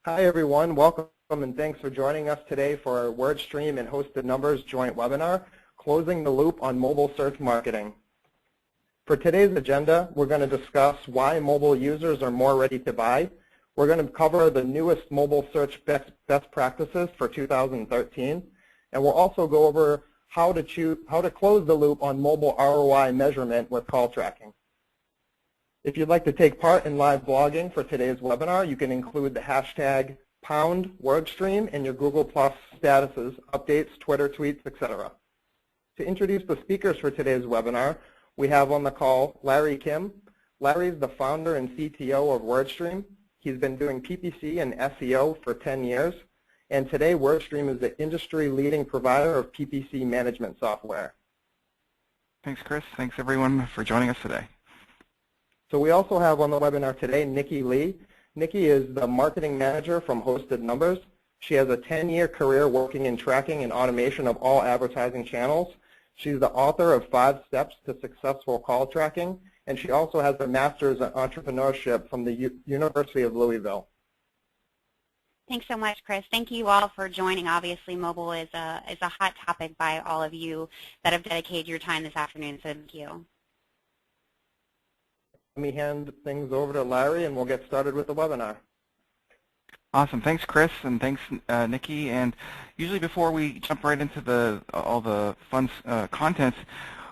Hi everyone, welcome and thanks for joining us today for our WordStream and Hosted Numbers joint webinar, Closing the Loop on Mobile Search Marketing. For today's agenda, we're going to discuss why mobile users are more ready to buy. We're going to cover the newest mobile search best practices for 2013, and we'll also go over how to close the loop on mobile ROI measurement with call tracking. If you'd like to take part in live blogging for today's webinar, you can include the hashtag #WordStream in your Google Plus statuses, updates, Twitter tweets, etc. To introduce the speakers for today's webinar, we have on the call Larry Kim. Larry is the founder and CTO of WordStream. He's been doing PPC and SEO for 10 years, and today WordStream is the industry-leading provider of PPC management software. Thanks, Chris. Thanks, everyone, for joining us today. So we also have on the webinar today Nikki Lee. Nikki is the marketing manager from Hosted Numbers. She has a 10-year career working in tracking and automation of all advertising channels. She's the author of 5 Steps to Successful Call Tracking, and she also has a master's in entrepreneurship from the University of Louisville. Thanks so much, Chris. Thank you all for joining. Obviously, mobile is a hot topic by all of you that have dedicated your time this afternoon, so thank you. Let me hand things over to Larry, and we'll get started with the webinar. Awesome. Thanks, Chris, and thanks, Nikki. And usually before we jump right into all the fun content,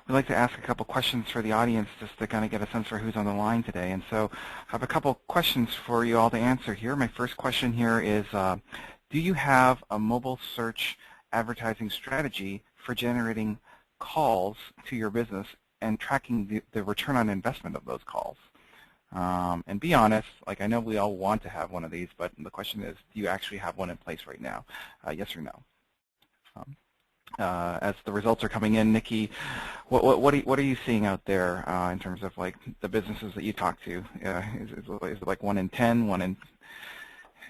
we'd like to ask a couple questions for the audience just to kind of get a sense for who's on the line today. And so I have a couple questions for you all to answer here. My first question here is, do you have a mobile search advertising strategy for generating calls to your business and tracking the return on investment of those calls? And be honest, like I know we all want to have one of these, but the question is, do you actually have one in place right now? Yes or no? As the results are coming in, Nikki, what are you seeing out there in terms of like the businesses that you talk to? Is it like 1 in 10, 1 in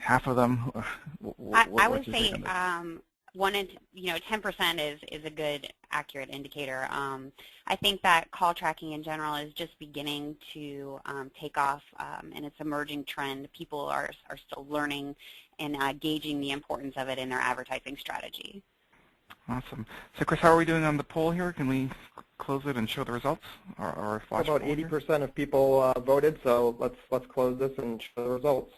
half of them? I would say 1 in 10% is a good accurate indicator. I think that call tracking in general is just beginning to take off, and it's an emerging trend. People are still learning and gauging the importance of it in their advertising strategy. Awesome. So, Chris, how are we doing on the poll here? Can we close it and show the results? Or flash about 80% of people voted, so let's close this and show the results.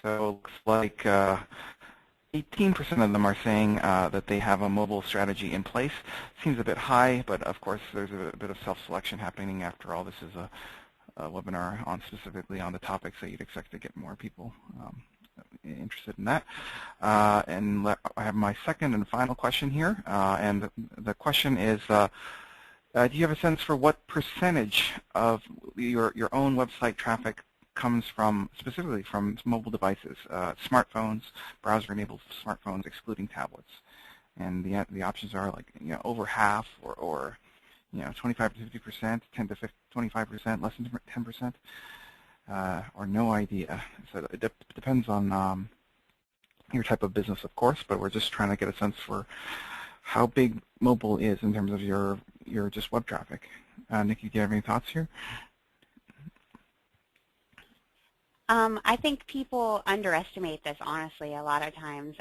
So it looks like 18% of them are saying that they have a mobile strategy in place. Seems a bit high, but of course there's a bit of self-selection happening. After all, this is a webinar on specifically on the topic, so you'd expect to get more people interested in that. And I have my second and final question here, and the question is, do you have a sense for what percentage of your own website traffic comes from specifically from mobile devices, smartphones, browser-enabled smartphones, excluding tablets? And the options are like over half, or 25 to 50%, 10 to 25%, less than 10%, or no idea. So it depends on your type of business, of course, but we're just trying to get a sense for how big mobile is in terms of your just web traffic. Nikki, do you have any thoughts here? I think people underestimate this, honestly, a lot of times,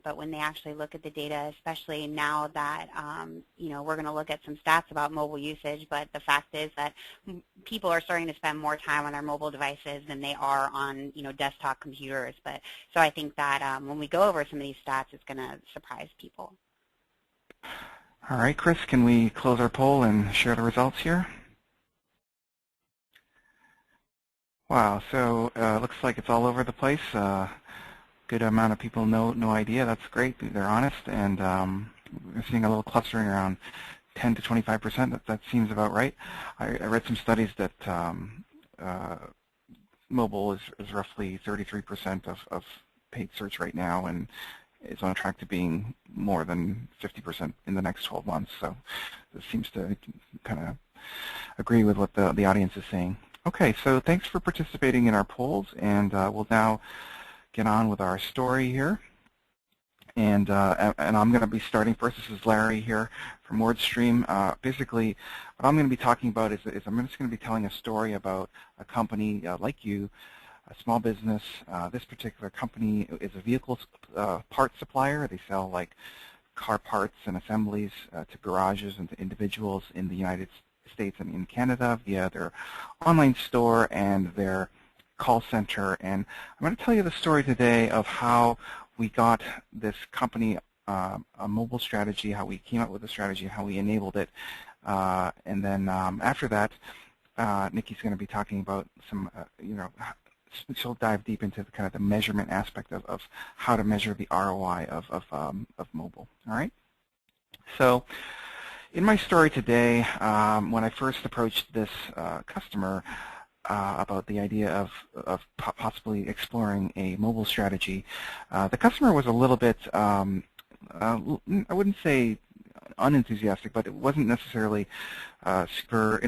but when they actually look at the data, especially now that, we're going to look at some stats about mobile usage, but the fact is that people are starting to spend more time on their mobile devices than they are on, desktop computers. So I think that when we go over some of these stats, it's going to surprise people. All right, Chris, can we close our poll and share the results here? Wow, so looks like it's all over the place. Good amount of people no idea. That's great. They're honest, and we're seeing a little clustering around 10 to 25%. That seems about right. I read some studies that mobile is roughly 33% of paid search right now, and is on track to being more than 50% in the next 12 months. So this seems to kind of agree with what the audience is saying. Okay, so thanks for participating in our polls, and we'll now get on with our story here. And I'm going to be starting first. This is Larry here from WordStream. Basically, what I'm going to be talking about is I'm just going to be telling a story about a company like you a small business. This particular company is a vehicle parts supplier. They sell like car parts and assemblies to garages and to individuals in the United States and in Canada via their online store and their call center. And I'm going to tell you the story today of how we got this company a mobile strategy, how we came up with the strategy, how we enabled it. And then after that, Nikki's going to be talking about some, she'll dive deep into the kind of the measurement aspect of how to measure the ROI of mobile. All right. So in my story today, when I first approached this customer about the idea of possibly exploring a mobile strategy, the customer was a little bit, I wouldn't say unenthusiastic, but it wasn't necessarily super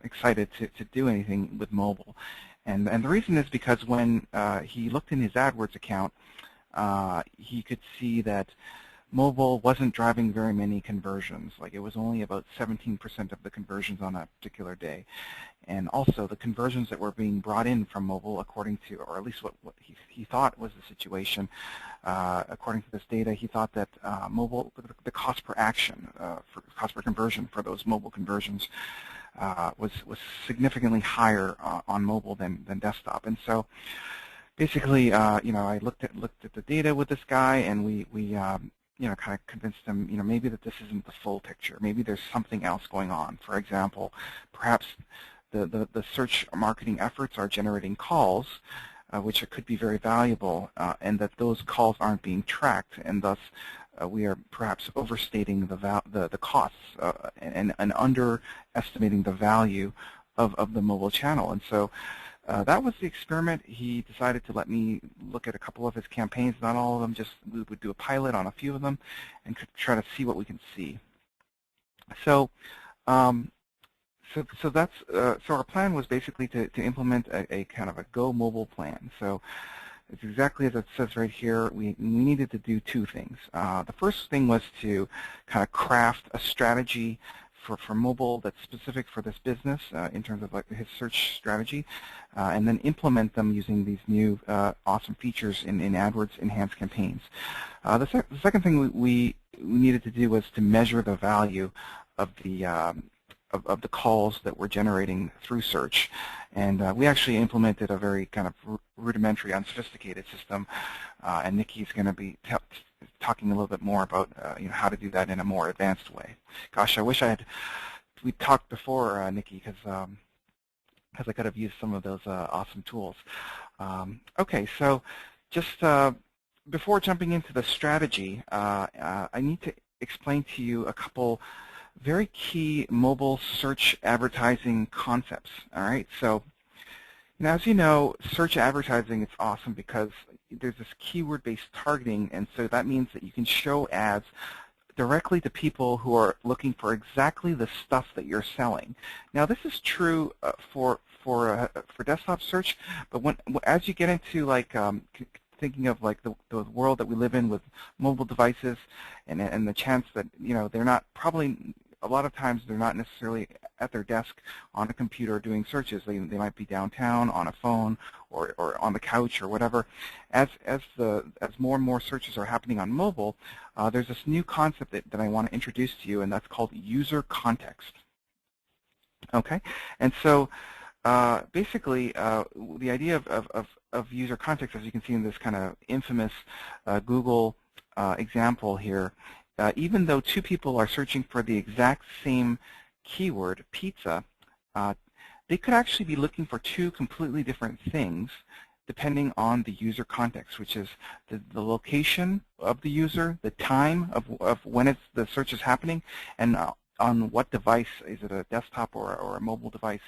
excited to do anything with mobile. And the reason is because when he looked in his AdWords account, he could see that mobile wasn't driving very many conversions. Like, it was only about 17% of the conversions on that particular day. And also the conversions that were being brought in from mobile, according to, or at least what he thought was the situation, according to this data, he thought that mobile, the cost per action, cost per conversion for those mobile conversions was significantly higher on mobile than desktop. And so basically, I looked at the data with this guy, and we kind of convinced him, maybe that this isn't the full picture. Maybe there's something else going on. For example, perhaps the search marketing efforts are generating calls, which could be very valuable, and that those calls aren't being tracked, and thus we are perhaps overstating the costs and underestimating the value of the mobile channel. And so that was the experiment. He decided to let me look at a couple of his campaigns, not all of them, just we would do a pilot on a few of them and try to see what we can see. So so our plan was basically to implement a kind of a Go mobile plan. So it's exactly as it says right here. We needed to do two things. The first thing was to kind of craft a strategy for mobile that's specific for this business in terms of like his search strategy, and then implement them using these new awesome features in AdWords enhanced campaigns. The second thing we needed to do was to measure the value of the calls that we're generating through search. And we actually implemented a very kind of rudimentary, unsophisticated system, and Nikki's going to be talking a little bit more about how to do that in a more advanced way. Gosh, I wish we talked before, Nikki, because I could have used some of those awesome tools. Okay, so just before jumping into the strategy, I need to explain to you a couple very key mobile search advertising concepts. All right, so as you know, search advertising is awesome because there's this keyword-based targeting, and so that means that you can show ads directly to people who are looking for exactly the stuff that you're selling. Now, this is true for desktop search, but as you get into like thinking of like the world that we live in with mobile devices, and the chance that they're not probably. A lot of times they're not necessarily at their desk on a computer doing searches. They might be downtown on a phone or on the couch or whatever. As more and more searches are happening on mobile, there's this new concept that I want to introduce to you, and that's called user context. Okay, and so basically the idea of user context, as you can see in this kind of infamous Google example here. Even though two people are searching for the exact same keyword, pizza, they could actually be looking for two completely different things depending on the user context, which is the location of the user, the time of when the search is happening, and on what device. Is it a desktop or a mobile device?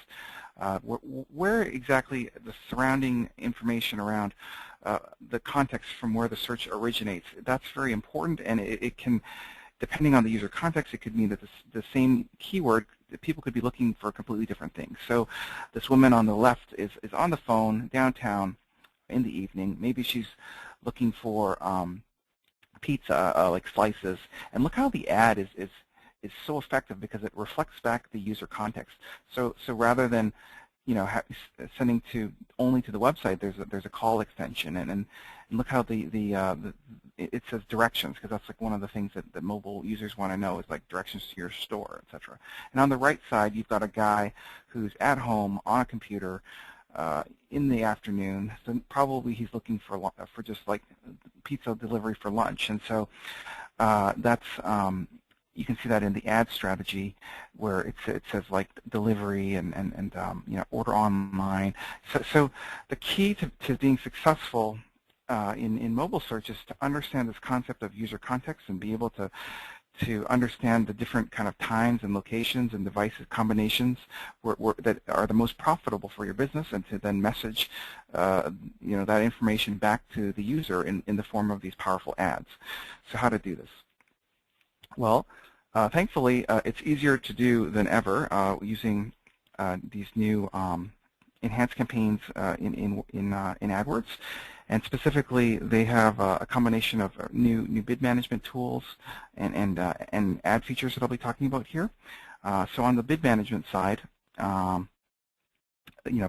Where exactly the surrounding information around the context from where the search originates. That's very important, and it can, depending on the user context, it could mean that the same keyword, people could be looking for completely different things. So this woman on the left is on the phone downtown in the evening. Maybe she's looking for pizza, like slices, and look how the ad is so effective because it reflects back the user context. So rather than sending only to the website, there's a call extension, and look how it says directions, because that's like one of the things that mobile users want to know is like directions to your store, etc. And on the right side, you've got a guy who's at home on a computer in the afternoon. So probably he's looking for just like pizza delivery for lunch, and so that's you can see that in the ad strategy where it says like delivery and order online. So the key to being successful in mobile search is to understand this concept of user context and be able to understand the different kind of times and locations and devices combinations that are the most profitable for your business, and to then message that information back to the user in the form of these powerful ads. So how to do this? Well, thankfully, it's easier to do than ever using these new enhanced campaigns in AdWords. And specifically, they have a combination of new bid management tools and ad features that I'll be talking about here. So on the bid management side,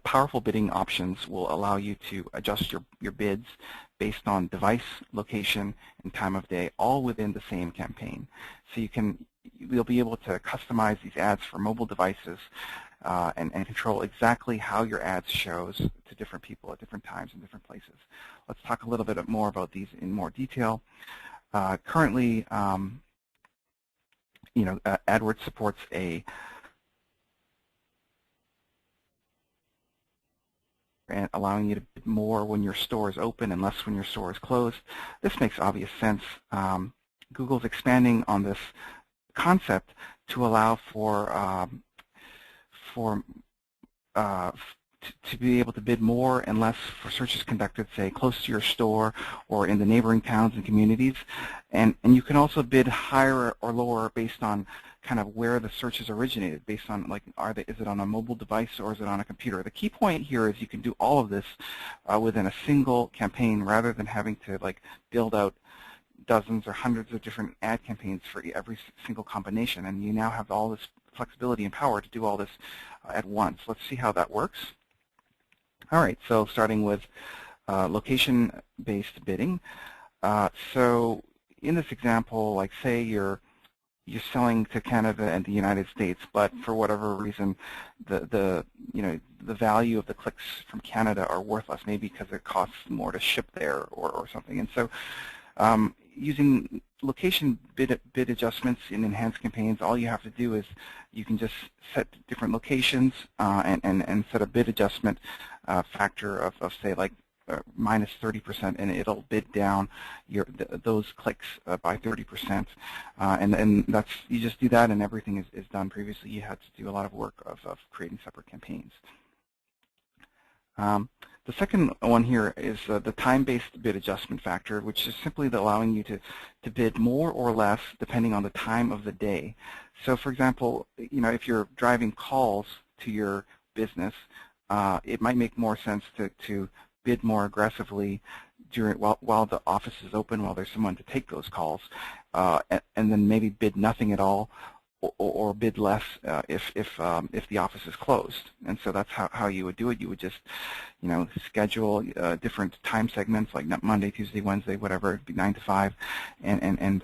powerful bidding options will allow you to adjust your bids based on device, location, and time of day, all within the same campaign. So you'll be able to customize these ads for mobile devices and control exactly how your ads shows to different people at different times and different places. Let's talk a little bit more about these in more detail. Currently, AdWords supports and allowing you to bid more when your store is open and less when your store is closed. This makes obvious sense. Google's expanding on this concept to allow to be able to bid more and less for searches conducted, say, close to your store or in the neighboring towns and communities. And you can also bid higher or lower based on kind of where the search is originated, based on like, is it on a mobile device or is it on a computer? The key point here is you can do all of this within a single campaign rather than having to like build out dozens or hundreds of different ad campaigns for every single combination. And you now have all this flexibility and power to do all this at once. Let's see how that works. All right, so starting with location-based bidding. So in this example, like say you're selling to Canada and the United States, but for whatever reason, the value of the clicks from Canada are worthless, maybe because it costs more to ship there or something. And so using location bid adjustments in enhanced campaigns, all you have to do is you can just set different locations and set a bid adjustment factor of say like minus 30%, and it'll bid down those clicks by 30%. And that's, you just do that and everything is done. Previously you had to do a lot of work of creating separate campaigns. The second one here is the time-based bid adjustment factor, which is simply allowing you to bid more or less depending on the time of the day. So for example, if you're driving calls to your business, it might make more sense to bid more aggressively while the office is open, while there's someone to take those calls, and then maybe bid nothing at all, or bid less if the office is closed. And so that's how you would do it. You would just schedule different time segments like Monday, Tuesday, Wednesday, whatever. It'd be 9 to 5, and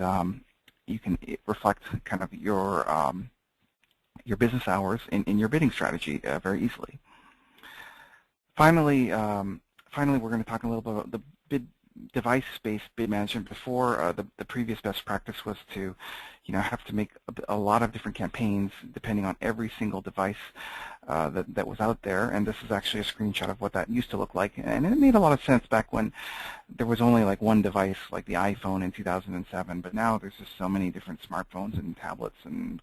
you can reflect kind of your business hours in your bidding strategy very easily. Finally, we're going to talk a little bit about the device-based bid management. Before, the previous best practice was to have to make a lot of different campaigns depending on every single device that was out there. And this is actually a screenshot of what that used to look like. And it made a lot of sense back when there was only like one device, like the iPhone in 2007. But now there's just so many different smartphones and tablets and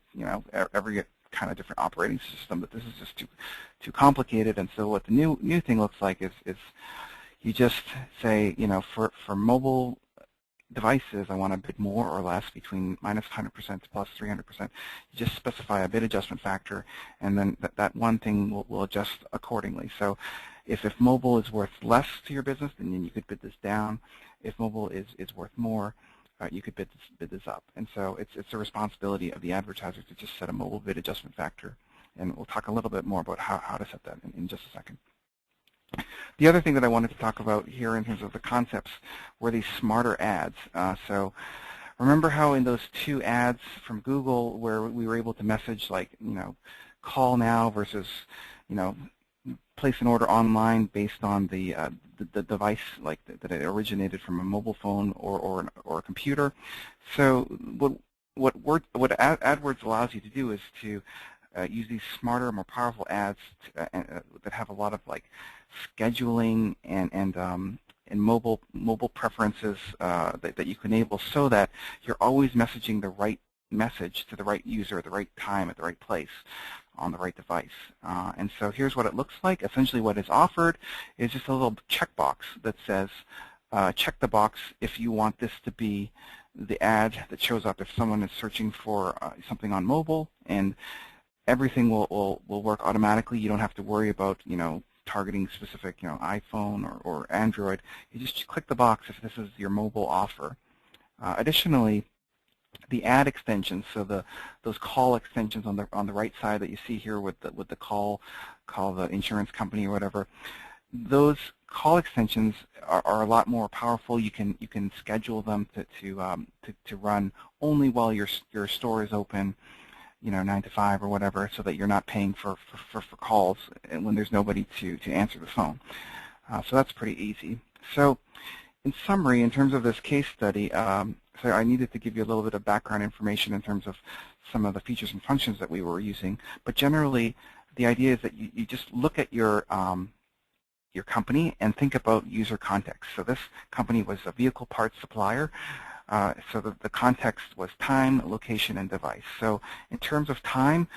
every kind of different operating system that this is just too complicated. And so what the new thing looks like is you just say, for mobile devices, I want to bid more or less between minus 100% to plus 300%. You just specify a bid adjustment factor, and then that one thing will adjust accordingly. So if mobile is worth less to your business, then you could bid this down. If mobile is worth more, you could bid this up. And so it's a responsibility of the advertiser to just set a mobile bid adjustment factor And we'll talk a little bit more about how to set that in just a second. The other thing that I wanted to talk about here in terms of the concepts were these smarter ads. So remember how in those 2 ads from Google where we were able to message like, call now versus, place an order online based on the device, like that it originated from a mobile phone or a computer. So what AdWords allows you to do is to use these smarter, more powerful ads that have a lot of like scheduling and mobile preferences that you can enable, so that you're always messaging the right message to the right user at the right time at the right place on the right device. And so here's what it looks like. Essentially what is offered is just a little checkbox that says, check the box if you want this to be the ad that shows up if someone is searching for something on mobile, and everything will work automatically. You don't have to worry about, targeting specific, iPhone or Android. You just click the box if this is your mobile offer. Additionally, the ad extensions, so those call extensions on the right side that you see here with the call the insurance company or whatever, those call extensions are a lot more powerful. You can schedule them to run only while your store is open, 9 to 5 or whatever, so that you're not paying for calls when there's nobody to answer the phone. So that's pretty easy. So in summary, in terms of this case study, so I needed to give you a little bit of background information in terms of some of the features and functions that we were using. But generally, the idea is that you just look at your company and think about user context. So this company was a vehicle parts supplier. So the context was time, location, and device. So in terms of time,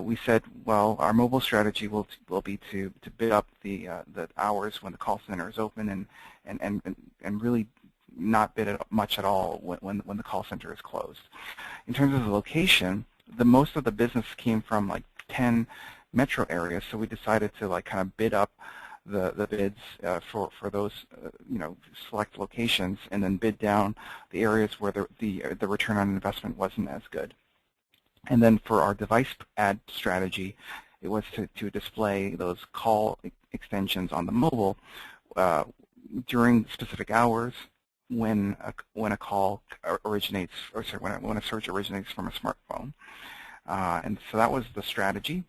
we said, well, our mobile strategy will be to bid up the hours when the call center is open and really not bid much at all when the call center is closed. In terms of the location, most of the business came from like 10 metro areas, so we decided to like kind of bid up the bids for those select locations, and then bid down the areas where the return on investment wasn't as good. And then for our device ad strategy, it was to display those call extensions on the mobile during specific hours when a call originates, or sorry, when a search originates from a smartphone. And so that was the strategy.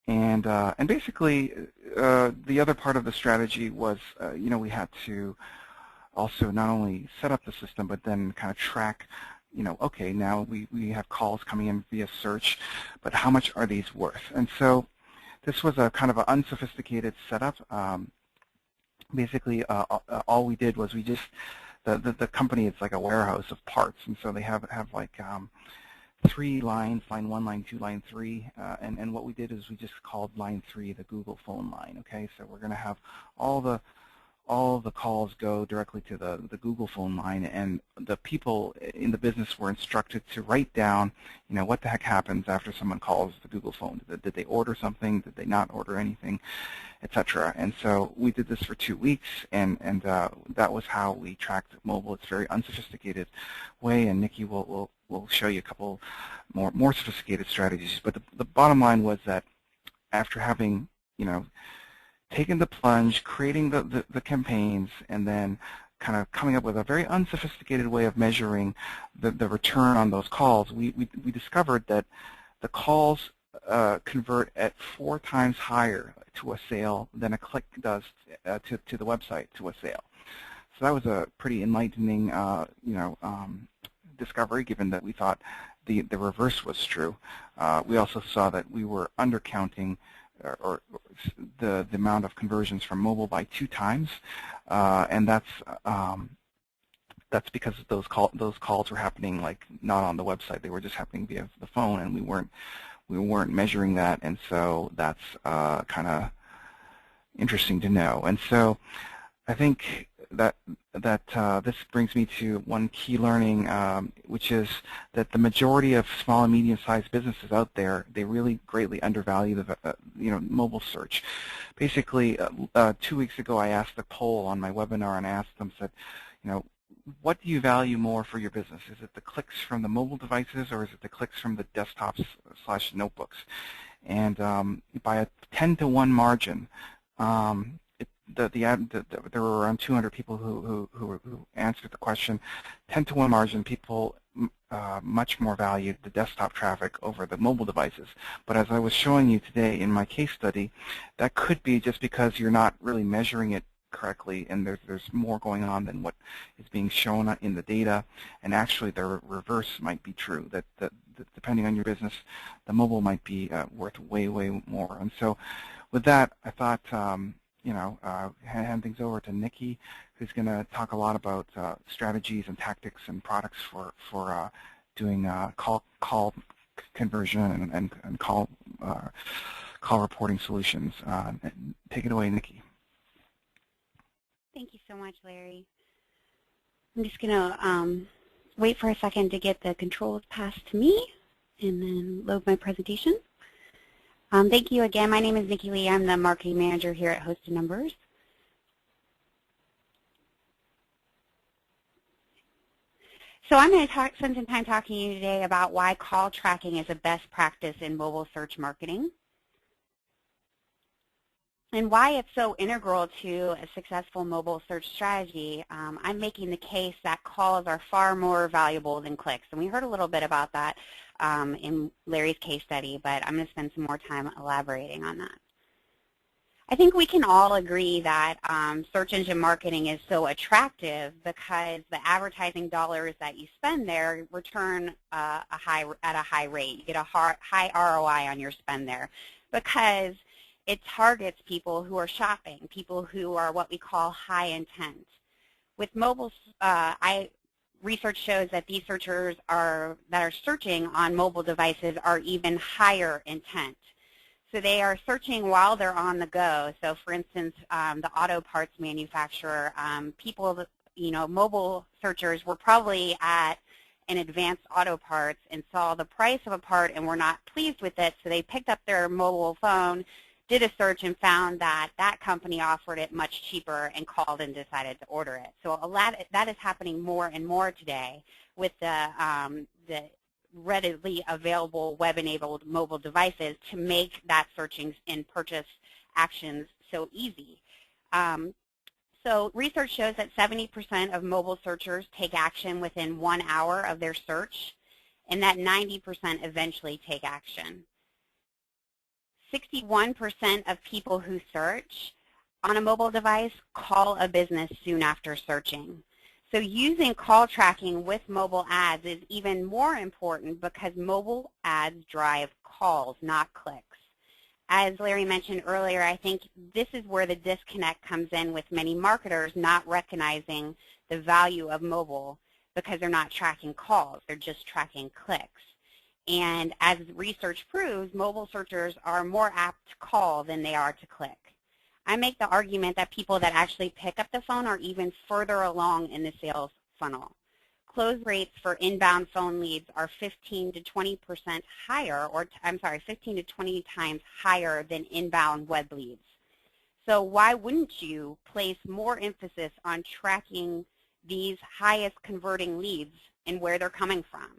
And basically, the other part of the strategy was, we had to also not only set up the system, but then kind of track, okay, now we have calls coming in via search, but how much are these worth? And so this was a kind of an unsophisticated setup. Basically, all we did was we just, the company is like a warehouse of parts, and so they have like 3 lines, line 1, line 2, line 3, and what we did is we just called line 3 the Google phone line. Okay, so we're going to have all the calls go directly to the Google phone line, and the people in the business were instructed to write down, what the heck happens after someone calls the Google phone. Did they order something? Did they not order anything, etc. And so we did this for 2 weeks, and that was how we tracked mobile. It's a very unsophisticated way, and Nikki will show you a couple more sophisticated strategies. But the bottom line was that after having, taken the plunge, creating the campaigns, and then kind of coming up with a very unsophisticated way of measuring the return on those calls, we discovered that the calls convert at 4 times higher to a sale than a click does to the website to a sale. So that was a pretty enlightening, discovery, given that we thought the reverse was true. We also saw that we were undercounting or the amount of conversions from mobile by 2 times, and that's because those calls were happening like not on the website; they were just happening via the phone, and we weren't measuring that, and so that's kind of interesting to know. And so I think that this brings me to one key learning, which is that the majority of small and medium-sized businesses out there, they really greatly undervalue the mobile search. Basically, 2 weeks ago, I asked a poll on my webinar, and I asked them, said, what do you value more for your business? Is it the clicks from the mobile devices, or is it the clicks from the desktops / notebooks? and by a 10-to-1 margin. There were around 200 people who answered the question. 10-to-1 margin, people much more valued the desktop traffic over the mobile devices. But as I was showing you today in my case study, that could be just because you're not really measuring it correctly, and there's more going on than what is being shown in the data. And actually, the reverse might be true. That depending on your business, the mobile might be worth way more. And so, with that, I thought hand things over to Nikki, who's going to talk a lot about strategies and tactics and products for doing call conversion and call reporting solutions. Take it away, Nikki. Thank you so much, Larry. I'm just going to wait for a second to get the controls passed to me and then load my presentation. Thank you again. My name is Nikki Lee. I'm the marketing manager here at Hosted Numbers. So I'm going to spend some time talking to you today about why call tracking is a best practice in mobile search marketing and why it's so integral to a successful mobile search strategy. I'm making the case that calls are far more valuable than clicks, and we heard a little bit about that in Larry's case study, but I'm going to spend some more time elaborating on that. I think we can all agree that search engine marketing is so attractive because the advertising dollars that you spend there return at a high rate. You get a high ROI on your spend there because it targets people who are shopping, people who are what we call high intent. With mobile, research shows that these searchers that are searching on mobile devices are even higher intent. So they are searching while they're on the go. So for instance, the auto parts manufacturer, mobile searchers were probably at an Advanced Auto Parts and saw the price of a part and were not pleased with it, so they picked up their mobile phone, did a search, and found that that company offered it much cheaper and called and decided to order it. So that is happening more and more today with the readily available web-enabled mobile devices to make that searching and purchase actions so easy. So research shows that 70% of mobile searchers take action within 1 hour of their search, and that 90% eventually take action. 61% of people who search on a mobile device call a business soon after searching. So using call tracking with mobile ads is even more important because mobile ads drive calls, not clicks. As Larry mentioned earlier, I think this is where the disconnect comes in with many marketers not recognizing the value of mobile because they're not tracking calls, they're just tracking clicks. And as research proves, mobile searchers are more apt to call than they are to click. I make the argument that people that actually pick up the phone are even further along in the sales funnel. Close rates for inbound phone leads are 15 to 20% higher, 15 to 20 times higher than inbound web leads. So why wouldn't you place more emphasis on tracking these highest converting leads and where they're coming from?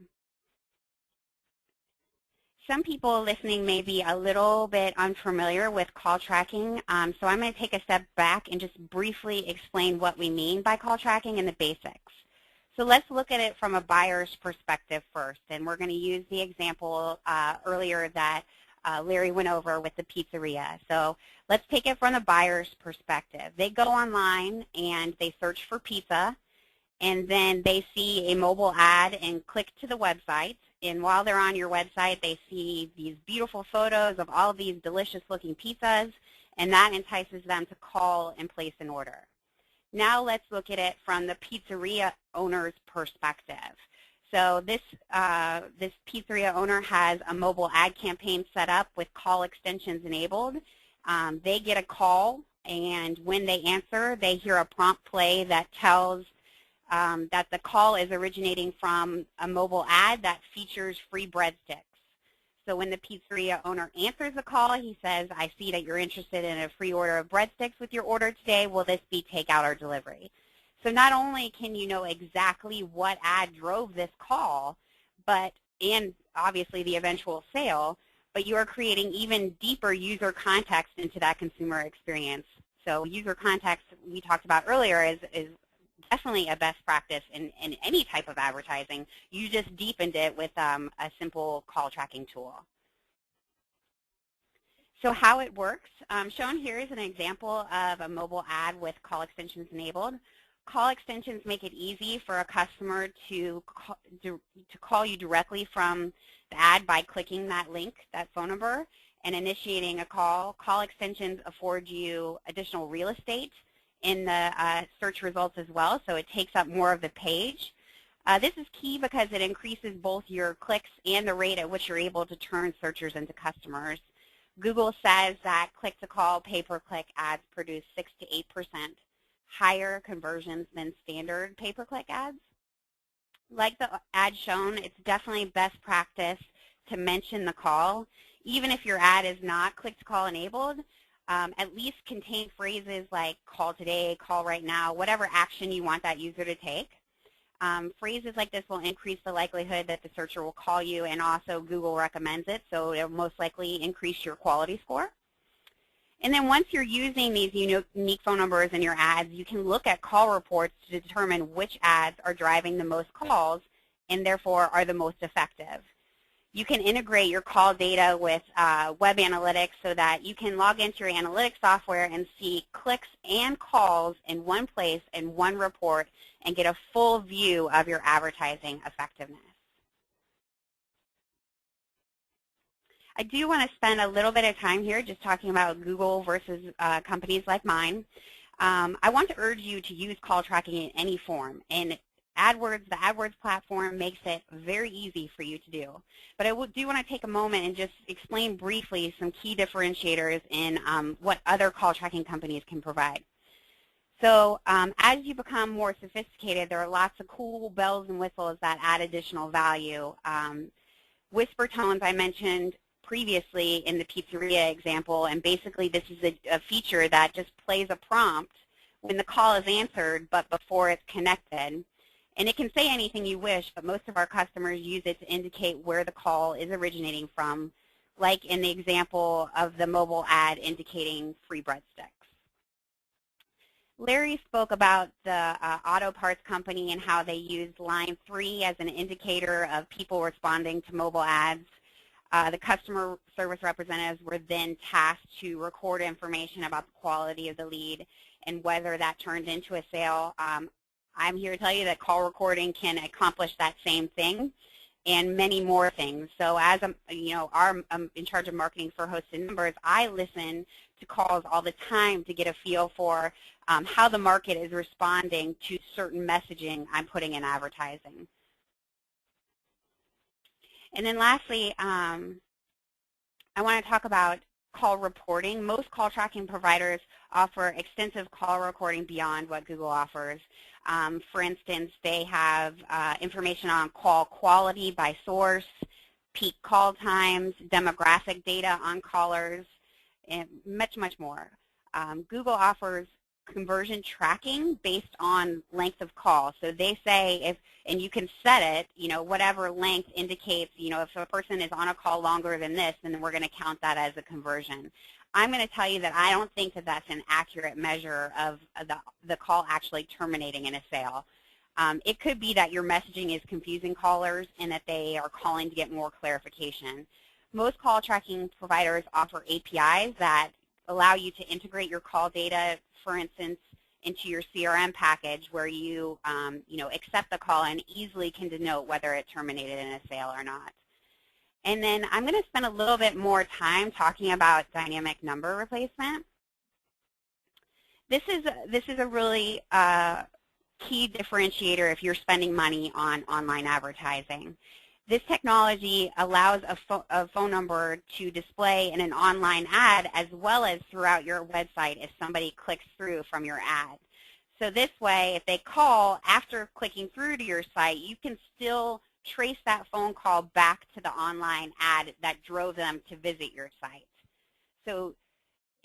Some people listening may be a little bit unfamiliar with call tracking, so I'm going to take a step back and just briefly explain what we mean by call tracking and the basics. So let's look at it from a buyer's perspective first, and we're going to use the example earlier that Larry went over with the pizzeria. So let's take it from the buyer's perspective. They go online and they search for pizza, and then they see a mobile ad and click to the website. And while they're on your website, they see these beautiful photos of all of these delicious-looking pizzas, and that entices them to call and place an order. Now let's look at it from the pizzeria owner's perspective. So this pizzeria owner has a mobile ad campaign set up with call extensions enabled. They get a call, and when they answer, they hear a prompt play that tells that the call is originating from a mobile ad that features free breadsticks. So when the pizzeria owner answers the call, he says, I see that you're interested in a free order of breadsticks with your order today. Will this be takeout or delivery? So not only can you know exactly what ad drove this call, and obviously the eventual sale, but you are creating even deeper user context into that consumer experience. So user context we talked about earlier is definitely a best practice in any type of advertising. You just deepened it with a simple call tracking tool. So how it works, shown here is an example of a mobile ad with call extensions enabled. Call extensions make it easy for a customer to call you directly from the ad by clicking that link, that phone number, and initiating a call. Call extensions afford you additional real estate in the search results as well, so it takes up more of the page. This is key because it increases both your clicks and the rate at which you're able to turn searchers into customers. Google says that click-to-call, pay-per-click ads produce 6 to 8% higher conversions than standard pay-per-click ads. Like the ad shown, it's definitely best practice to mention the call. Even if your ad is not click-to-call enabled, at least contain phrases like call today, call right now, whatever action you want that user to take. Phrases like this will increase the likelihood that the searcher will call you, and also Google recommends it, so it will most likely increase your quality score. And then once you're using these unique phone numbers in your ads, you can look at call reports to determine which ads are driving the most calls and therefore are the most effective. You can integrate your call data with web analytics so that you can log into your analytics software and see clicks and calls in one place in one report and get a full view of your advertising effectiveness. I do want to spend a little bit of time here just talking about Google versus companies like mine. I want to urge you to use call tracking in any form, and the AdWords platform makes it very easy for you to do. But I do want to take a moment and just explain briefly some key differentiators in what other call tracking companies can provide. So as you become more sophisticated, there are lots of cool bells and whistles that add additional value. Whisper tones I mentioned previously in the pizzeria example, and basically this is a feature that just plays a prompt when the call is answered but before it's connected. And it can say anything you wish, but most of our customers use it to indicate where the call is originating from, like in the example of the mobile ad indicating free breadsticks. Larry spoke about the auto parts company and how they used line 3 as an indicator of people responding to mobile ads. The customer service representatives were then tasked to record information about the quality of the lead and whether that turned into a sale. I'm here to tell you that call recording can accomplish that same thing and many more things. So as I'm in charge of marketing for Hosted Numbers, I listen to calls all the time to get a feel for how the market is responding to certain messaging I'm putting in advertising. And then lastly, I want to talk about call reporting. Most call tracking providers offer extensive call recording beyond what Google offers. For instance, they have information on call quality by source, peak call times, demographic data on callers, and much, much more. Google offers conversion tracking based on length of call. So they say and you can set it, whatever length indicates, if a person is on a call longer than this, then we're going to count that as a conversion. I'm going to tell you that I don't think that that's an accurate measure of the call actually terminating in a sale. It could be that your messaging is confusing callers and that they are calling to get more clarification. Most call tracking providers offer APIs that allow you to integrate your call data, for instance, into your CRM package where you, accept the call and easily can denote whether it terminated in a sale or not. And then I'm going to spend a little bit more time talking about dynamic number replacement. This is a really key differentiator if you're spending money on online advertising. This technology allows a phone number to display in an online ad as well as throughout your website if somebody clicks through from your ad. So this way, if they call after clicking through to your site, you can still trace that phone call back to the online ad that drove them to visit your site. So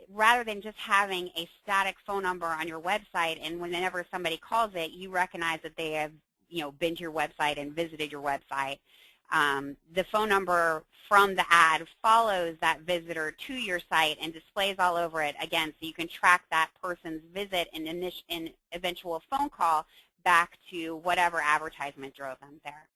rather than just having a static phone number on your website and whenever somebody calls it, you recognize that they have been to your website and visited your website. the phone number from the ad follows that visitor to your site and displays all over it, again, so you can track that person's visit and eventual phone call back to whatever advertisement drove them there.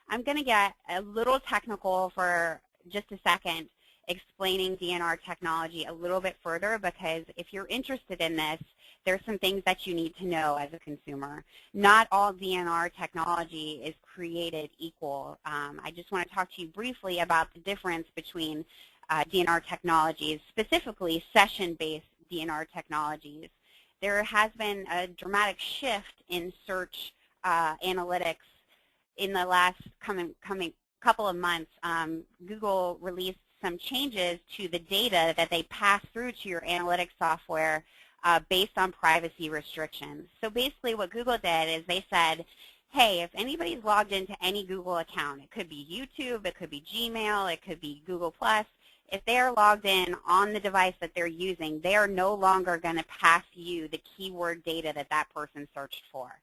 I'm going to get a little technical for just a second, explaining DNR technology a little bit further, because if you're interested in this, there's some things that you need to know as a consumer. Not all DNR technology is created equal. I just want to talk to you briefly about the difference between DNR technologies, specifically session-based DNR technologies. There has been a dramatic shift in search analytics in the last coming couple of months. Google released some changes to the data that they pass through to your analytics software based on privacy restrictions. So basically what Google did is they said, hey, if anybody's logged into any Google account, it could be YouTube, it could be Gmail, it could be Google+, if they're logged in on the device that they're using, they are no longer going to pass you the keyword data that that person searched for.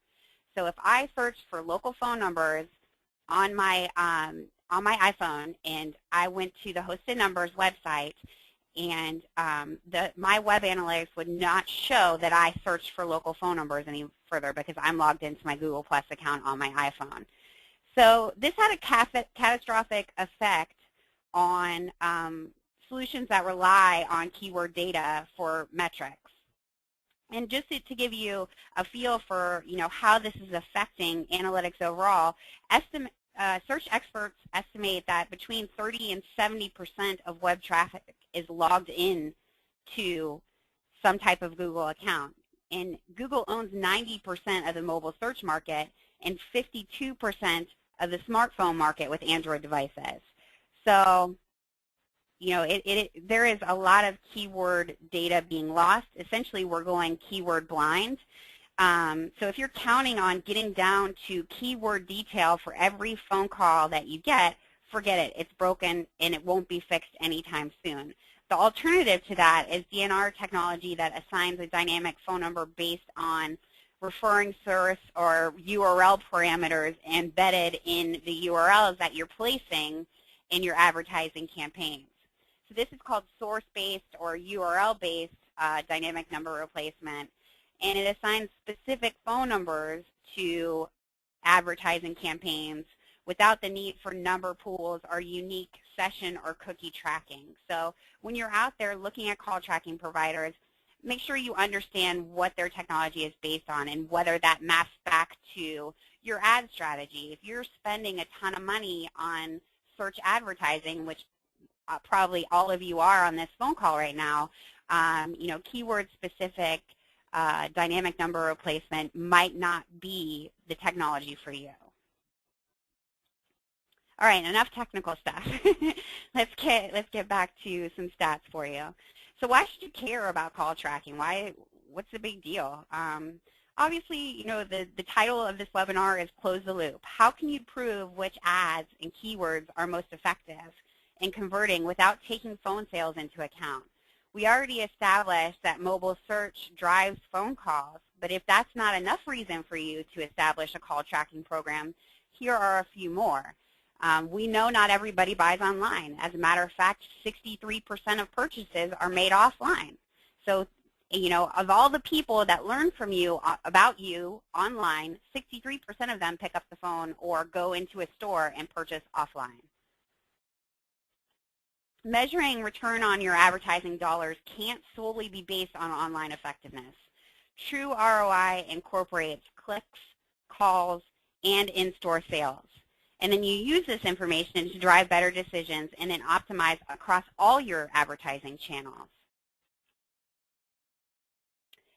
So if I searched for local phone numbers on my iPhone and I went to the Hosted Numbers website, and my web analytics would not show that I searched for local phone numbers any further because I'm logged into my Google Plus account on my iPhone. So this had a catastrophic effect on solutions that rely on keyword data for metrics. And just to give you a feel for how this is affecting analytics overall, search experts estimate that between 30 and 70% of web traffic is logged in to some type of Google account. And Google owns 90% of the mobile search market and 52% of the smartphone market with Android devices. So there is a lot of keyword data being lost. Essentially, we're going keyword blind. So if you're counting on getting down to keyword detail for every phone call that you get, forget it. It's broken, and it won't be fixed anytime soon. The alternative to that is DNR technology that assigns a dynamic phone number based on referring source or URL parameters embedded in the URLs that you're placing in your advertising campaigns. So this is called source-based or URL-based dynamic number replacement, and it assigns specific phone numbers to advertising campaigns without the need for number pools or unique session or cookie tracking. So when you're out there looking at call tracking providers, make sure you understand what their technology is based on and whether that maps back to your ad strategy. If you're spending a ton of money on search advertising, which probably all of you are on this phone call right now, keyword-specific dynamic number replacement might not be the technology for you. All right, enough technical stuff. Let's get back to some stats for you. So why should you care about call tracking? What's the big deal? Obviously, the title of this webinar is Close the Loop. How can you prove which ads and keywords are most effective in converting without taking phone sales into account? We already established that mobile search drives phone calls, but if that's not enough reason for you to establish a call tracking program, here are a few more. We know not everybody buys online. As a matter of fact, 63% of purchases are made offline. So, of all the people that learn from you about you online, 63% of them pick up the phone or go into a store and purchase offline. Measuring return on your advertising dollars can't solely be based on online effectiveness. True ROI incorporates clicks, calls, and in-store sales. And then you use this information to drive better decisions and then optimize across all your advertising channels.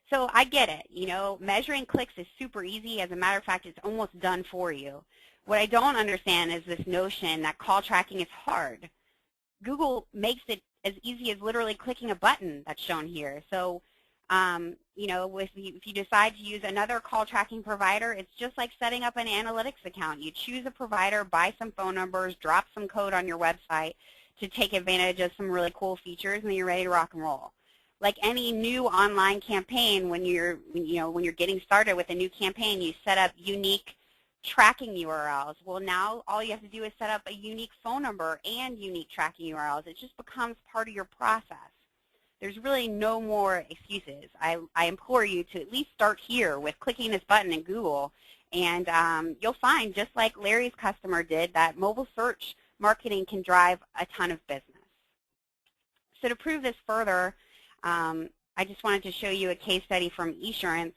So I get it. Measuring clicks is super easy. As a matter of fact, it's almost done for you. What I don't understand is this notion that call tracking is hard. Google makes it as easy as literally clicking a button that's shown here. So, if you decide to use another call tracking provider, it's just like setting up an analytics account. You choose a provider, buy some phone numbers, drop some code on your website to take advantage of some really cool features, and then you're ready to rock and roll. Like any new online campaign, when you're getting started with a new campaign, you set up unique tracking URLs. Well, now all you have to do is set up a unique phone number and unique tracking URLs. It just becomes part of your process. There's really no more excuses. I implore you to at least start here with clicking this button in Google, and you'll find, just like Larry's customer did, that mobile search marketing can drive a ton of business. So to prove this further, I just wanted to show you a case study from Esurance.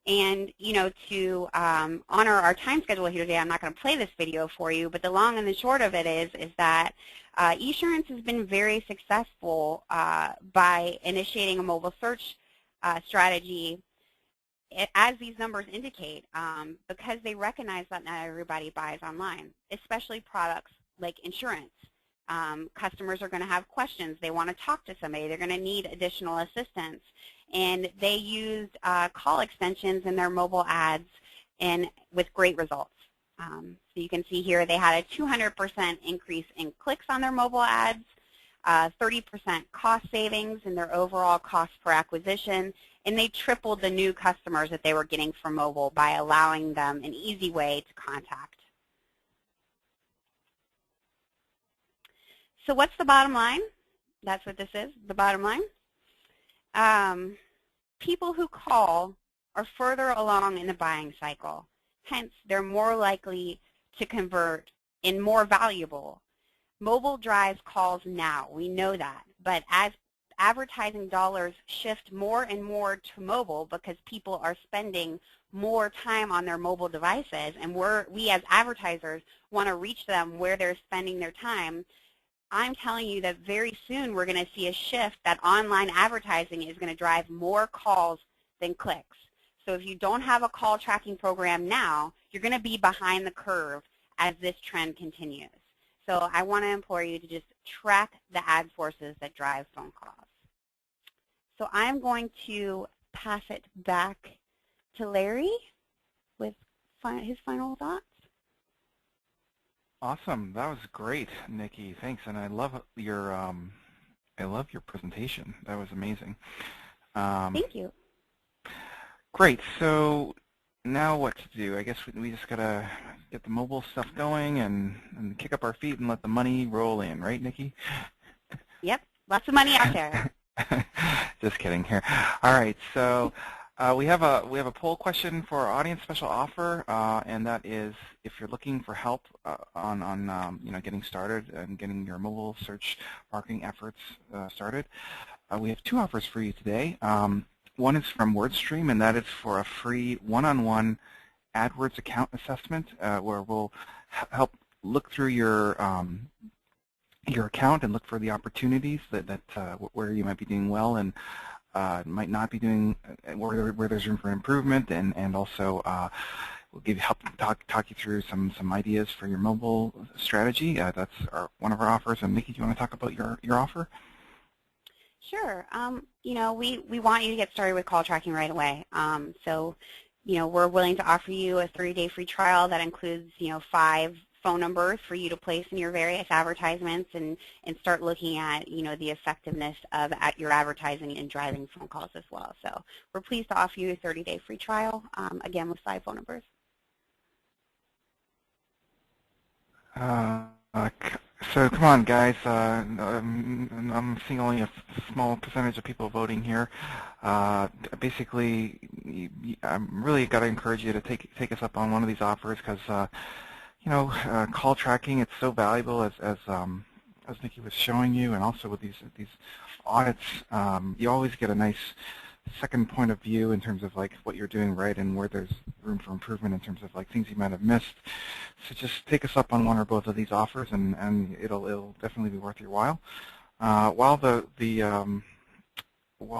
And, you know, to honor our time schedule here today, I'm not going to play this video for you, but the long and the short of it is that Esurance has been very successful by initiating a mobile search strategy, as these numbers indicate, because they recognize that not everybody buys online, especially products like insurance. Customers are going to have questions. They want to talk to somebody. They're going to need additional assistance. And they used call extensions in their mobile ads with great results. So you can see here they had a 200% increase in clicks on their mobile ads, 30% cost savings in their overall cost per acquisition, and they tripled the new customers that they were getting from mobile by allowing them an easy way to contact. So what's the bottom line? That's what this is, the bottom line. People who call are further along in the buying cycle. Hence, they're more likely to convert and more valuable. Mobile drives calls now. We know that. But as advertising dollars shift more and more to mobile because people are spending more time on their mobile devices, and we as advertisers want to reach them where they're spending their time, I'm telling you that very soon we're going to see a shift that online advertising is going to drive more calls than clicks. So if you don't have a call tracking program now, you're going to be behind the curve as this trend continues. So I want to implore you to just track the ad forces that drive phone calls. So I'm going to pass it back to Larry with his final thoughts. Awesome. That was great, Nikki. Thanks. And I love your presentation. That was amazing. Thank you. Great. So now what to do? I guess we just gotta get the mobile stuff going and kick up our feet and let the money roll in, right, Nikki? Yep. Lots of money out there. Just kidding here. All right. So we have a poll question for our audience special offer, and that is if you're looking for help on getting started and getting your mobile search marketing efforts started. We have two offers for you today. One is from WordStream, and that is for a free one-on-one AdWords account assessment, where we'll help look through your account and look for the opportunities where you might be doing well and might not be doing, where there's room for improvement, and also we'll help talk you through some ideas for your mobile strategy. That's one of our offers. And Nikki, do you want to talk about your offer? Sure. We want you to get started with call tracking right away. So, we're willing to offer you a 30-day free trial that includes, 5 phone numbers for you to place in your various advertisements and start looking at, the effectiveness of your advertising and driving phone calls as well. So we're pleased to offer you a 30-day free trial, again, with 5 phone numbers. So come on, guys. I'm seeing only a small percentage of people voting here. Basically, I'm really got to encourage you to take us up on one of these offers because, call tracking, it's so valuable as Nikki was showing you, and also with these audits, you always get a nice second point of view in terms of like what you're doing right and where there's room for improvement in terms of like things you might have missed. So just take us up on one or both of these offers, and it'll definitely be worth your while. While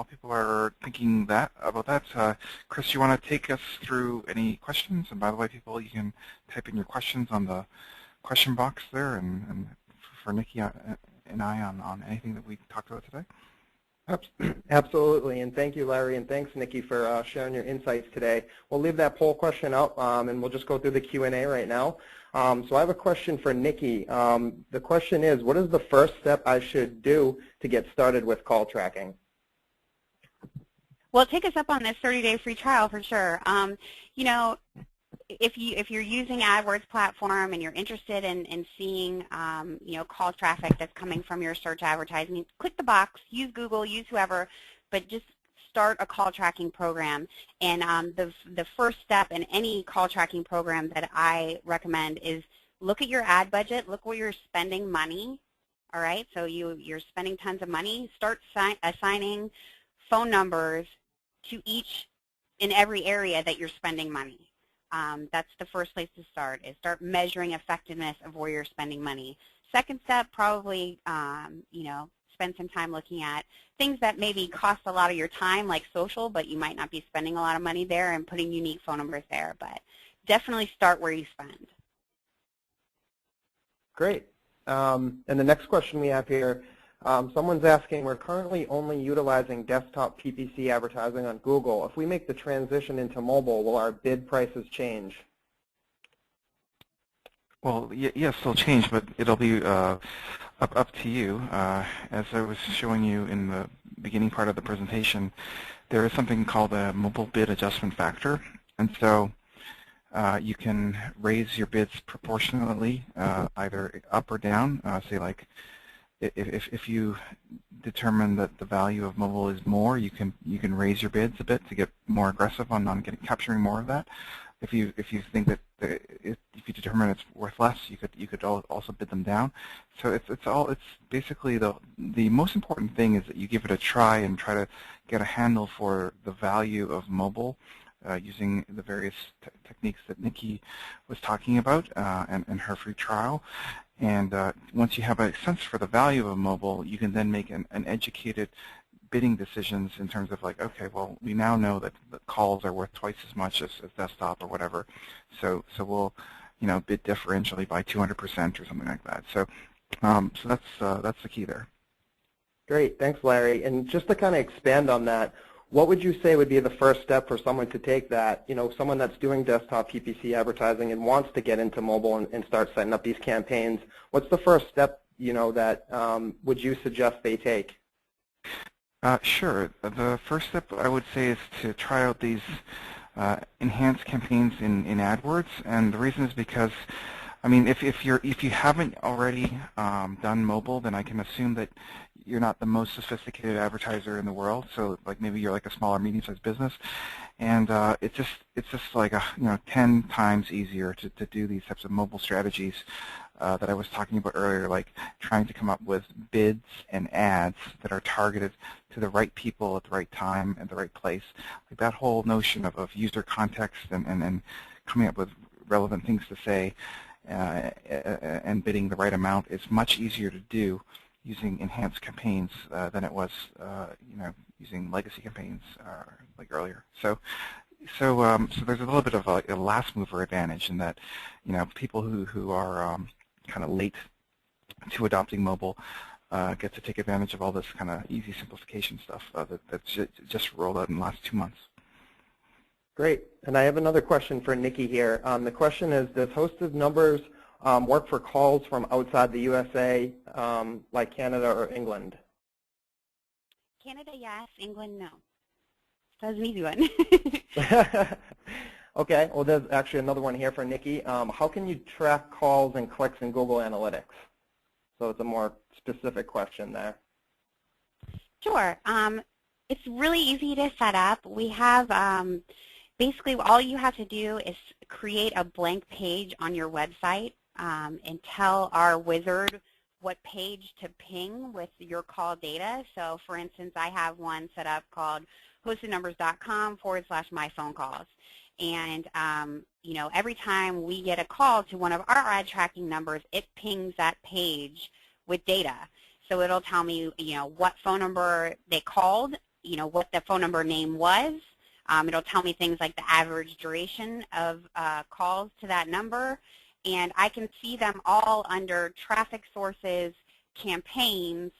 people are thinking about that, Chris, you want to take us through any questions? And by the way, people, you can type in your questions on the question box there, and for Nikki and I on anything that we talked about today. Absolutely, and thank you, Larry, and thanks, Nikki, for sharing your insights today. We'll leave that poll question up, and we'll just go through the Q&A right now. So I have a question for Nikki. The question is, what is the first step I should do to get started with call tracking? Well, take us up on this 30-day free trial for sure. if you're using AdWords platform and you're interested in seeing call traffic that's coming from your search advertising, click the box, use Google, use whoever, but just start a call tracking program. And the first step in any call tracking program that I recommend is look at your ad budget, look where you're spending money. All right, so you're spending tons of money. Start assigning phone numbers to each in every area that you're spending money. That's the first place to start, is start measuring effectiveness of where you're spending money. Second step, probably, spend some time looking at things that maybe cost a lot of your time, like social, but you might not be spending a lot of money there, and putting unique phone numbers there. But definitely start where you spend. Great. And the next question we have here, someone's asking, we're currently only utilizing desktop PPC advertising on Google. If we make the transition into mobile, will our bid prices change? Well, yes, they'll change, but it'll be up to you. As I was showing you in the beginning part of the presentation, there is something called a mobile bid adjustment factor, and so you can raise your bids proportionately, either up or down. Say, like, if you determine that the value of mobile is more, you can raise your bids a bit to get more aggressive on capturing more of that. If you think that if you determine it's worth less, you could also bid them down. So it's basically the most important thing is that you give it a try and try to get a handle for the value of mobile using the various techniques that Nikki was talking about and her free trial. And once you have a sense for the value of mobile, you can then make an educated bidding decisions in terms of, like, okay, well, we now know that the calls are worth twice as much as desktop or whatever, so we'll bid differentially by 200% or something like that. So that's the key there. Great, thanks, Larry. And just to kind of expand on that, what would you say would be the first step for someone to take that, someone that's doing desktop PPC advertising and wants to get into mobile and start setting up these campaigns? What's the first step, that would you suggest they take? Sure. The first step I would say is to try out these enhanced campaigns in AdWords, and the reason is because, I mean, if you haven't already done mobile, then I can assume that you're not the most sophisticated advertiser in the world. So, like, maybe you're like a small or medium-sized business, and it's just like 10 times easier to do these types of mobile strategies that I was talking about earlier, like trying to come up with bids and ads that are targeted to the right people at the right time at the right place. Like that whole notion of user context and coming up with relevant things to say and bidding the right amount is much easier to do using enhanced campaigns than it was using legacy campaigns like earlier. So there's a little bit of a last mover advantage in that people who are kind of late to adopting mobile get to take advantage of all this kind of easy simplification stuff that's just rolled out in the last 2 months. Great. And I have another question for Nikki here. The question is, does hosted numbers work for calls from outside the USA, like Canada or England? Canada, yes. England, no. That was an easy one. Okay. Well, there's actually another one here for Nikki. How can you track calls and clicks in Google Analytics? So it's a more specific question there. Sure. It's really easy to set up. We have basically all you have to do is create a blank page on your website and tell our wizard what page to ping with your call data. So, for instance, I have one set up called hostednumbers.com/myphonecalls. And, every time we get a call to one of our ad tracking numbers, it pings that page with data. So it'll tell me, what phone number they called, what the phone number name was. It'll tell me things like the average duration of calls to that number. And I can see them all under traffic sources, campaigns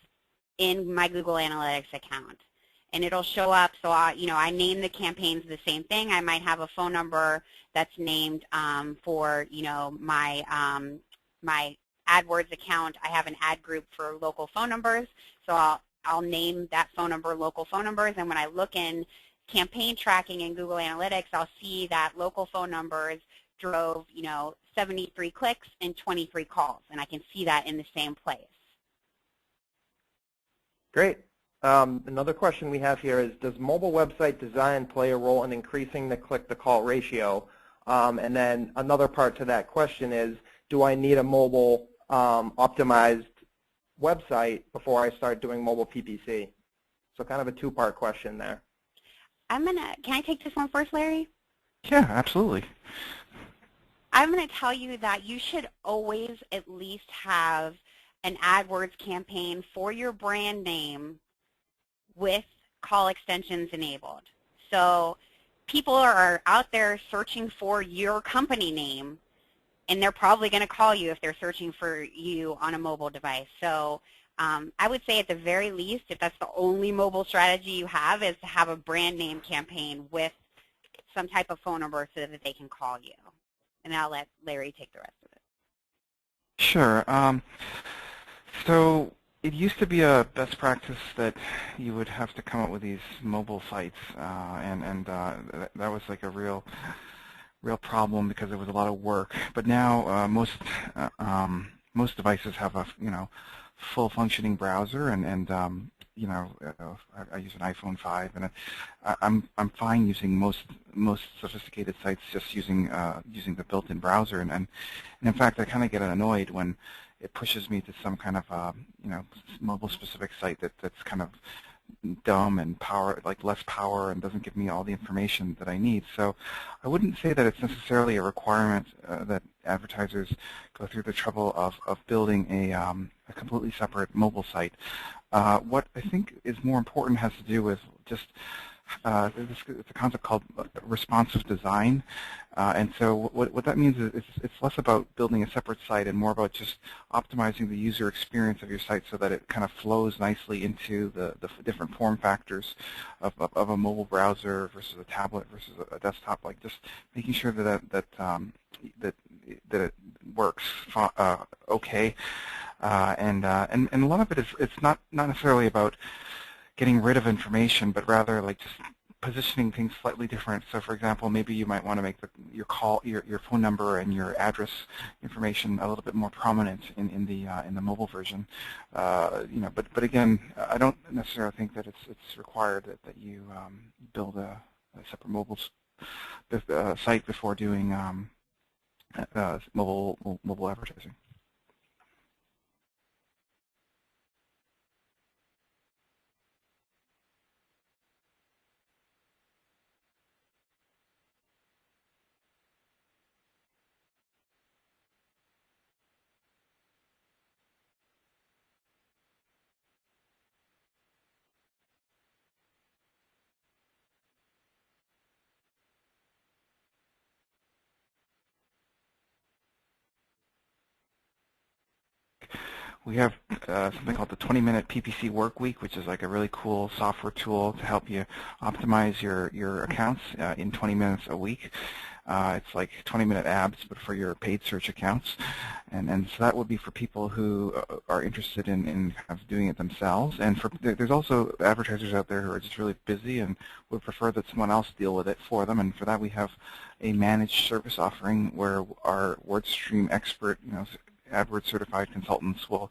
in my Google Analytics account. And it'll show up, so I name the campaigns the same thing. I might have a phone number that's named for, my AdWords account. I have an ad group for local phone numbers, so I'll name that phone number local phone numbers. And when I look in campaign tracking in Google Analytics, I'll see that local phone numbers drove, 73 clicks and 23 calls, and I can see that in the same place. Great. Another question we have here is, does mobile website design play a role in increasing the click-to-call ratio? And then another part to that question is, do I need a mobile optimized website before I start doing mobile PPC? So kind of a two-part question there. Can I take this one first, Larry? Yeah, absolutely. I'm going to tell you that you should always at least have an AdWords campaign for your brand name with call extensions enabled. So people are out there searching for your company name, and they're probably going to call you if they're searching for you on a mobile device. So I would say at the very least, if that's the only mobile strategy you have, is to have a brand name campaign with some type of phone number so that they can call you. And I'll let Larry take the rest of it. Sure. So it used to be a best practice that you would have to come up with these mobile sites, and that was like a real problem because there was a lot of work. But now most devices have a full functioning browser, and I use an iPhone 5, and I'm fine using most sophisticated sites just using the built-in browser, and in fact I kind of get annoyed when it pushes me to some kind of mobile-specific site that's kind of dumb and less power and doesn't give me all the information that I need. So I wouldn't say that it's necessarily a requirement that advertisers go through the trouble of building a completely separate mobile site. What I think is more important has to do with just it's a concept called responsive design, and so what that means is it's less about building a separate site and more about just optimizing the user experience of your site so that it kind of flows nicely into the different form factors of a mobile browser versus a tablet versus a desktop. Like just making sure that it works okay, and a lot of it is it's not necessarily about getting rid of information, but rather like just positioning things slightly different. So, for example, maybe you might want to make your phone number and your address information a little bit more prominent in the mobile version. But again, I don't necessarily think that it's required that you build a separate mobile site before doing mobile advertising. We have something called the 20-minute PPC work week, which is like a really cool software tool to help you optimize your accounts in 20 minutes a week. It's like 20-minute abs, but for your paid search accounts. And so that would be for people who are interested in kind of doing it themselves. And there's also advertisers out there who are just really busy and would prefer that someone else deal with it for them. And for that, we have a managed service offering where our WordStream expert, AdWords certified consultants will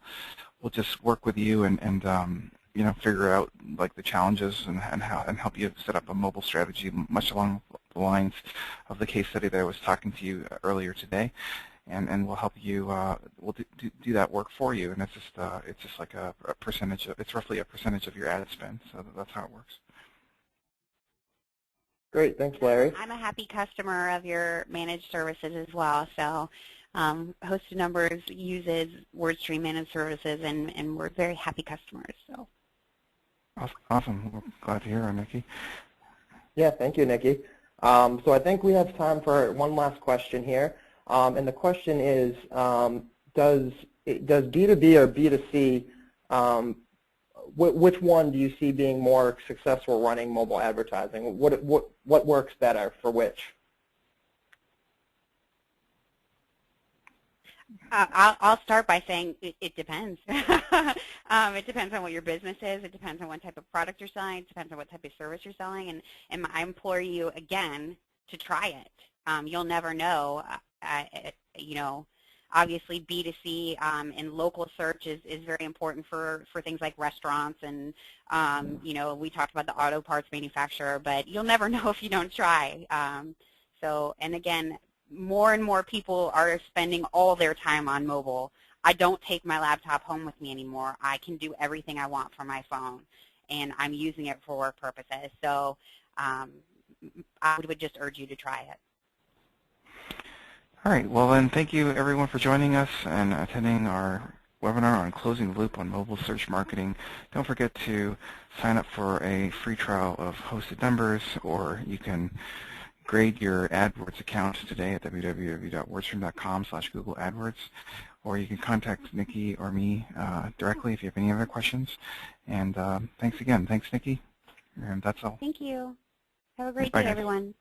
just work with you and figure out like the challenges and help you set up a mobile strategy much along the lines of the case study that I was talking to you earlier today, and we'll help you we'll do that work for you, and it's just like a percentage it's roughly a percentage of your ad spend, so that's how it works. Great, thanks, Larry. I'm a happy customer of your managed services as well. So Hosted Numbers uses WordStream managed services, and we're very happy customers. So. Awesome. We're glad to hear it, Nikki. Yeah, thank you, Nikki. So I think we have time for one last question here. And the question is, does B2B or B2C, which one do you see being more successful running mobile advertising? What works better for which? I'll start by saying it depends. It depends on what your business is. It depends on what type of product you're selling. It depends on what type of service you're selling. And I implore you, again, to try it. you'll never know. You know, obviously B2C and local search is very important for things like restaurants and, you know, we talked about the auto parts manufacturer, but you'll never know if you don't try. So, and again, more and more people are spending all their time on mobile. I don't take my laptop home with me anymore. I can do everything I want from my phone, and I'm using it for work purposes. So I would just urge you to try it. All right, well then thank you everyone for joining us and attending our webinar on closing the loop on mobile search marketing. Don't forget to sign up for a free trial of Hosted Numbers, or you can grade your AdWords account today at www.wordstream.com/Google AdWords, or you can contact Nikki or me directly if you have any other questions. And thanks again. Thanks, Nikki. And that's all. Thank you. Have a great Bye, day, guys. everyone.